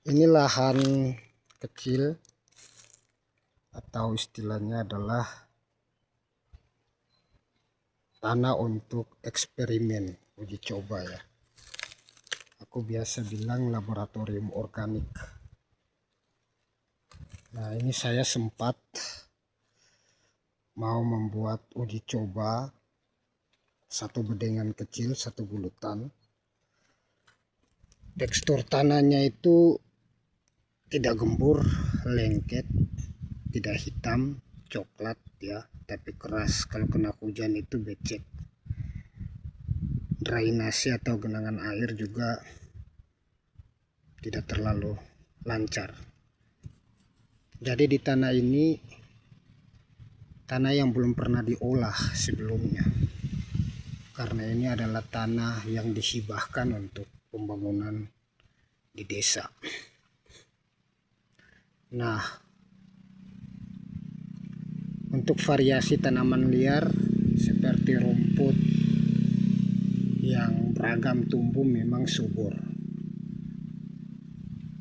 Ini lahan kecil atau istilahnya adalah tanah untuk eksperimen uji coba ya. Aku biasa bilang laboratorium organik. Nah, ini saya sempat mau membuat uji coba satu bedengan kecil, satu gulutan. Tekstur tanahnya itu tidak gembur, lengket, tidak hitam, coklat ya, tapi keras. Kalau kena hujan itu becek. Drainase atau genangan air juga tidak terlalu lancar. Jadi di tanah ini, tanah yang belum pernah diolah sebelumnya, karena ini adalah tanah yang dihibahkan untuk pembangunan di desa. Nah, untuk variasi tanaman liar seperti rumput yang beragam tumbuh memang subur,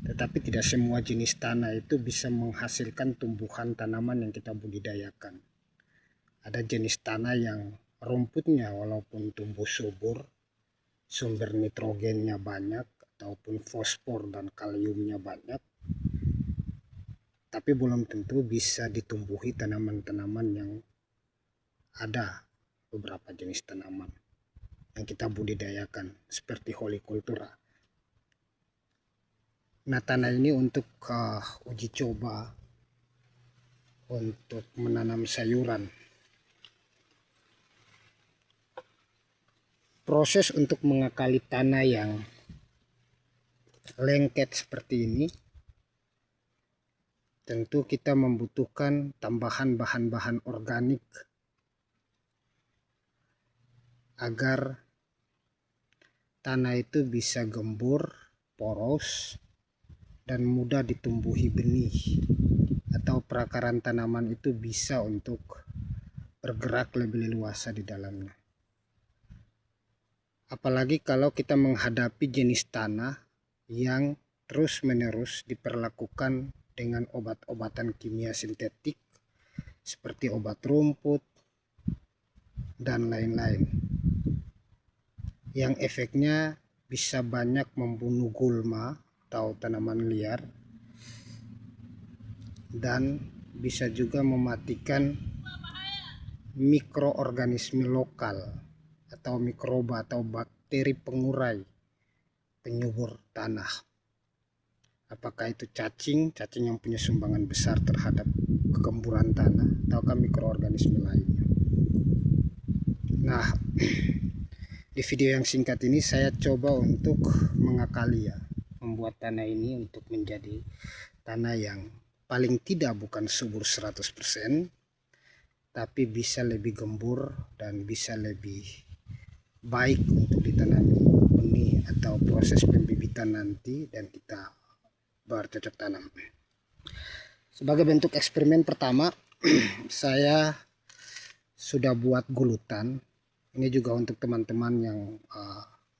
tetapi tidak semua jenis tanah itu bisa menghasilkan tumbuhan tanaman yang kita budidayakan. Ada jenis tanah yang rumputnya walaupun tumbuh subur, sumber nitrogennya banyak ataupun fosfor dan kaliumnya banyak, tapi belum tentu bisa ditumbuhi tanaman-tanaman yang ada beberapa jenis tanaman yang kita budidayakan seperti hortikultura. Nah, tanah ini untuk uji coba untuk menanam sayuran. Proses untuk mengakali tanah yang lengket seperti ini, tentu kita membutuhkan tambahan bahan-bahan organik agar tanah itu bisa gembur, poros, dan mudah ditumbuhi benih atau perakaran tanaman itu bisa untuk bergerak lebih leluasa di dalamnya. Apalagi kalau kita menghadapi jenis tanah yang terus-menerus diperlakukan dengan obat-obatan kimia sintetik seperti obat rumput dan lain-lain, yang efeknya bisa banyak membunuh gulma atau tanaman liar dan bisa juga mematikan mikroorganisme lokal atau mikroba atau bakteri pengurai penyubur tanah. Apakah itu cacing yang punya sumbangan besar terhadap kegemburan tanah, ataukah mikroorganisme lainnya. Nah, di video yang singkat ini saya coba untuk mengakali ya, membuat tanah ini untuk menjadi tanah yang paling tidak bukan subur 100%, tapi bisa lebih gembur dan bisa lebih baik untuk ditanami benih atau proses pembibitan nanti dan kita bercocok tanam. Sebagai bentuk eksperimen pertama, saya sudah buat gulutan. Ini juga untuk teman-teman yang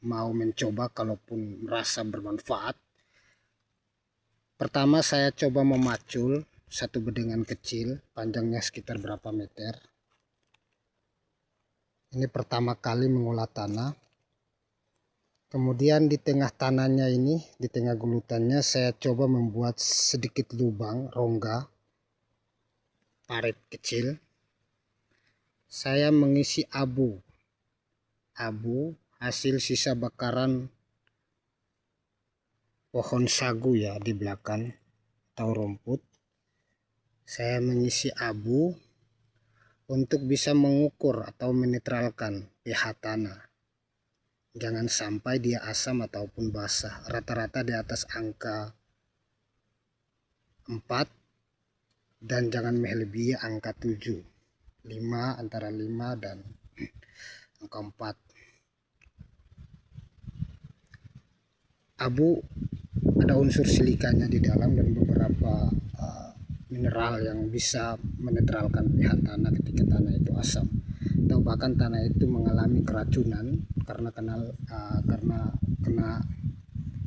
mau mencoba kalaupun merasa bermanfaat. Pertama saya coba memacul satu bedengan kecil, panjangnya sekitar berapa meter. Ini pertama kali mengolah tanah. Kemudian di tengah tanahnya ini, di tengah gulutannya saya coba membuat sedikit lubang, rongga, parit kecil. Saya mengisi abu hasil sisa bakaran pohon sagu ya di belakang atau rumput. Saya mengisi abu untuk bisa mengukur atau menetralkan pH tanah. Jangan sampai dia asam ataupun basah. Rata-rata di atas angka 4 dan jangan melebihi angka 7. 5, antara 5 dan angka 4. Abu ada unsur silikanya di dalam dan beberapa mineral yang bisa menetralkan pH tanah ketika tanah itu asam atau bahkan tanah itu mengalami keracunan karena kena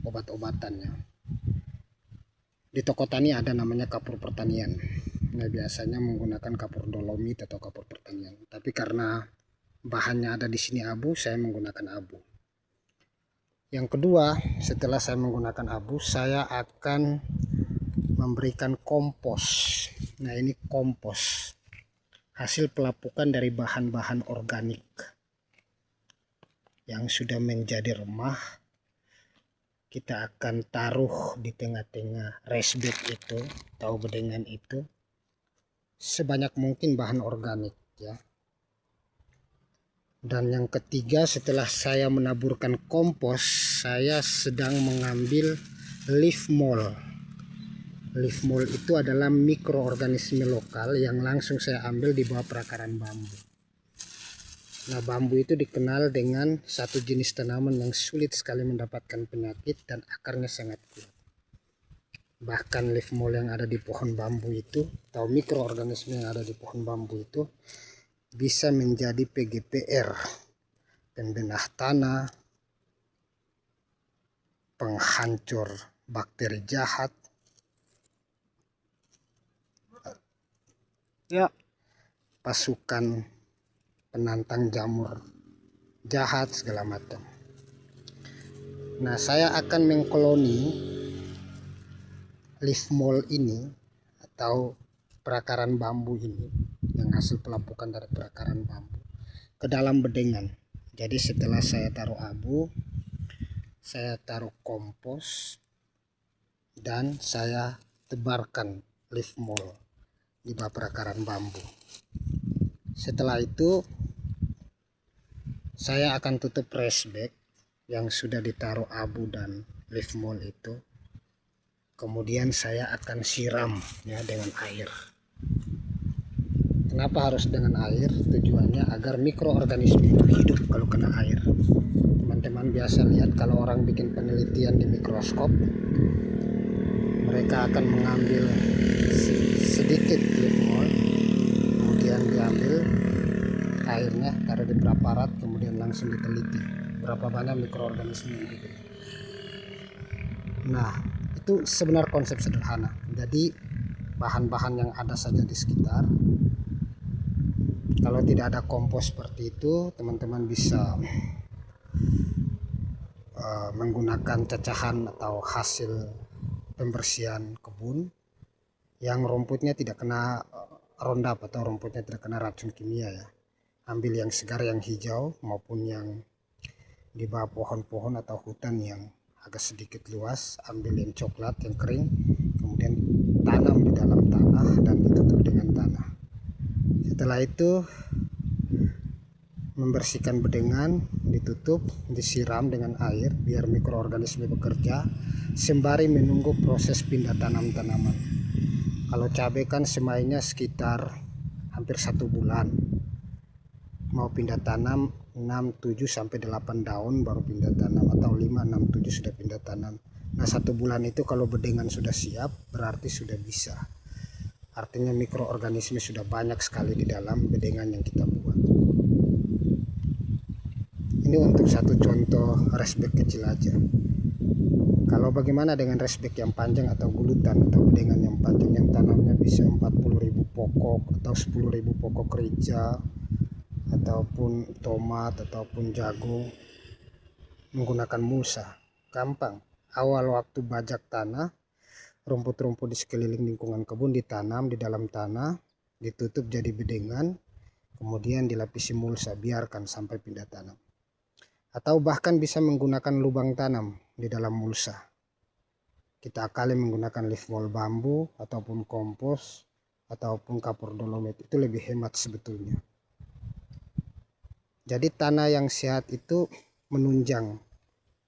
obat-obatannya. Di toko tani ada namanya kapur pertanian. Nah, biasanya menggunakan kapur dolomit atau kapur pertanian. Tapi karena bahannya ada di sini abu, saya menggunakan abu. Yang kedua, setelah saya menggunakan abu, saya akan memberikan kompos. Nah, ini kompos, hasil pelapukan dari bahan-bahan organik yang sudah menjadi remah. Kita akan taruh di tengah-tengah raised bed itu atau bedengan itu, sebanyak mungkin bahan organik ya. Dan yang ketiga, setelah saya menaburkan kompos, saya sedang mengambil leaf mold. Leaf mold itu adalah mikroorganisme lokal yang langsung saya ambil di bawah perakaran bambu. Nah, bambu itu dikenal dengan satu jenis tanaman yang sulit sekali mendapatkan penyakit dan akarnya sangat kuat. Bahkan leaf mold yang ada di pohon bambu itu, atau mikroorganisme yang ada di pohon bambu itu, bisa menjadi PGPR, pembenah tanah, penghancur bakteri jahat, ya, pasukan penantang jamur jahat, segala macam. Nah, saya akan mengkoloni leaf mold ini atau perakaran bambu ini yang hasil pelapukan dari perakaran bambu ke dalam bedengan. Jadi setelah saya taruh abu, saya taruh kompos, dan saya tebarkan leaf mold di bawah perakaran bambu. Setelah itu saya akan tutup raised bed yang sudah ditaruh abu dan leaf mold itu. Kemudian saya akan siram ya dengan air. Kenapa harus dengan air? Tujuannya agar mikroorganisme itu hidup kalau kena air. Teman-teman biasa lihat kalau orang bikin penelitian di mikroskop, mereka akan mengambil sedikit leaf mold, kemudian diambil airnya, taruh di preparat, kemudian langsung diteliti berapa banyak mikroorganisme yang hidup. Nah, itu sebenarnya konsep sederhana. Jadi bahan-bahan yang ada saja di sekitar. Kalau tidak ada kompos seperti itu, teman-teman bisa menggunakan cacahan atau hasil pembersihan kebun yang rumputnya tidak kena Roundup atau rumputnya tidak kena racun kimia ya. Ambil yang segar, yang hijau, maupun yang di bawah pohon-pohon atau hutan yang agak sedikit luas. Ambil yang coklat, yang kering, kemudian tanam di dalam tanah dan ditutup dengan tanah. Setelah itu membersihkan bedengan, ditutup, disiram dengan air biar mikroorganisme bekerja, sembari menunggu proses pindah tanam tanaman. Kalau cabai kan semainya sekitar hampir 1 bulan. Mau pindah tanam 6, 7 sampai 8 daun baru pindah tanam, atau 5, 6, 7 sudah pindah tanam. Nah, 1 bulan itu kalau bedengan sudah siap berarti sudah bisa. Artinya mikroorganisme sudah banyak sekali di dalam bedengan yang kita buat. Ini untuk satu contoh raised bed kecil aja. Kalau bagaimana dengan raised bed yang panjang atau gulutan atau bedengan yang panjang yang tanamnya bisa 40.000 pokok atau 10.000 pokok rica ataupun tomat ataupun jagung menggunakan mulsa? Gampang. Awal waktu bajak tanah, rumput-rumput di sekeliling lingkungan kebun ditanam di dalam tanah, ditutup jadi bedengan, kemudian dilapisi mulsa, biarkan sampai pindah tanam. Atau bahkan bisa menggunakan lubang tanam di dalam mulsa. Kita akali menggunakan leaf mold bambu ataupun kompos ataupun kapur dolomit, itu lebih hemat sebetulnya. Jadi tanah yang sehat itu menunjang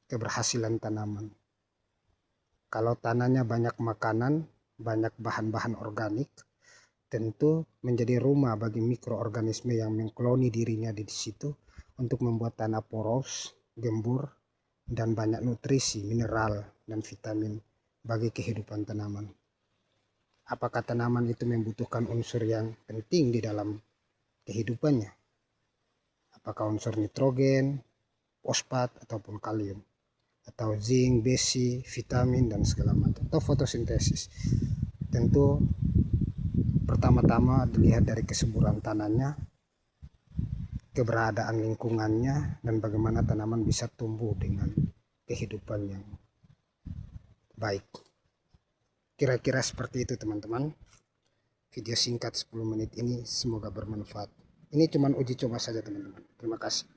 keberhasilan tanaman. Kalau tanahnya banyak makanan, banyak bahan-bahan organik, tentu menjadi rumah bagi mikroorganisme yang mengkoloni dirinya di situ untuk membuat tanah poros, gembur, dan banyak nutrisi, mineral, dan vitamin bagi kehidupan tanaman. Apakah tanaman itu membutuhkan unsur yang penting di dalam kehidupannya? Apakah unsur nitrogen, fosfat, ataupun kalium? atau zinc, besi, vitamin dan segala macam, atau fotosintesis. Tentu pertama-tama dilihat dari kesuburan tanahnya, keberadaan lingkungannya, dan bagaimana tanaman bisa tumbuh dengan kehidupan yang baik. Kira-kira seperti itu teman-teman. Video singkat 10 menit ini semoga bermanfaat. Ini cuma uji coba saja teman-teman. Terima kasih.